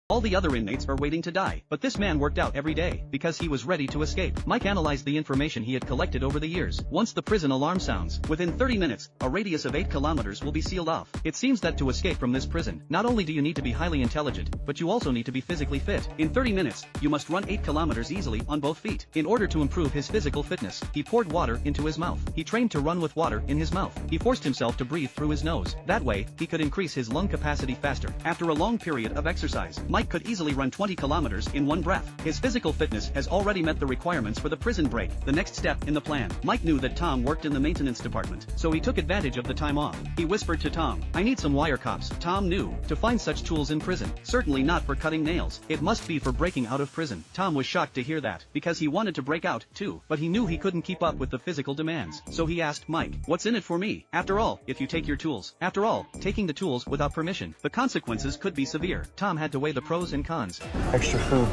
All the other inmates are waiting to die, but this man worked out every day, because he was ready to escape. Mike analyzed the information he had collected over the years. Once the prison alarm sounds, within 30 minutes, a radius of 8 kilometers will be sealed off. It seems that to escape from this prison, not only do you need to be highly intelligent, but you also need to be physically fit. In 30 minutes, you must run 8 kilometers easily on both feet. In order to improve his physical fitness, he poured water into his mouth. He trained to run with water in his mouth. He forced himself to breathe through his nose. That way, he could increase his lung capacity faster. After a long period of exercise, Mike could easily run 20 kilometers in one breath. His physical fitness has already met the requirements for the prison break, the next step in the plan. Mike knew that Tom worked in the maintenance department, so he took advantage of the time off. He whispered to Tom, "I need some wire cops." Tom knew to find such tools in prison. Certainly not for cutting nails. It must be for breaking out of prison. Tom was shocked to hear that, because he wanted to break out, too, but he knew he couldn't keep up with the physical demands. So he asked Mike, "What's in it for me? After all, if you take your tools." After all, taking the tools without permission, the consequences could be severe. Tom had to weigh the pros and cons. Extra food,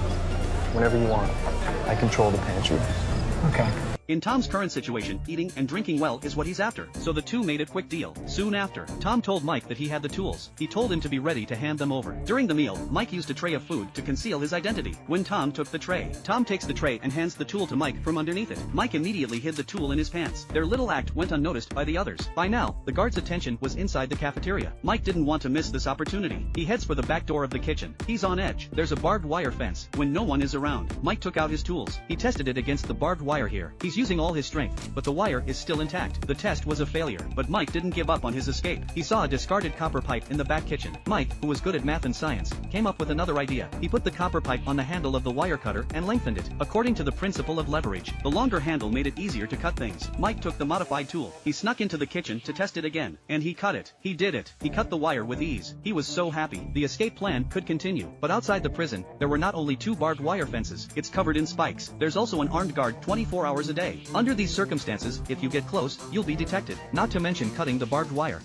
whenever you want. I control the pantry. Okay. In Tom's current situation, eating and drinking well is what he's after, so the two made a quick deal. Soon after, Tom told Mike that he had the tools. He told him to be ready to hand them over. During the meal, Mike used a tray of food to conceal his identity. When Tom took the tray, Tom takes the tray and hands the tool to Mike from underneath it. Mike immediately hid the tool in his pants. Their little act went unnoticed by the others. By now, the guard's attention was inside the cafeteria. Mike didn't want to miss this opportunity. He heads for the back door of the kitchen. He's on edge. There's a barbed wire fence. When no one is around, Mike took out his tools. He tested it against the barbed wire here. He's using all his strength, but the wire is still intact. The test was a failure, but Mike didn't give up on his escape. He saw a discarded copper pipe in the back kitchen. Mike, who was good at math and science, came up with another idea. He put the copper pipe on the handle of the wire cutter and lengthened it. According to the principle of leverage, the longer handle made it easier to cut things. Mike took the modified tool. He snuck into the kitchen to test it again, and he cut it. He did it. He cut the wire with ease. He was so happy. The escape plan could continue, but outside the prison, there were not only 2 barbed wire fences. It's covered in spikes. There's also an armed guard 24 hours a day. Under these circumstances, if you get close, you'll be detected. Not to mention cutting the barbed wire.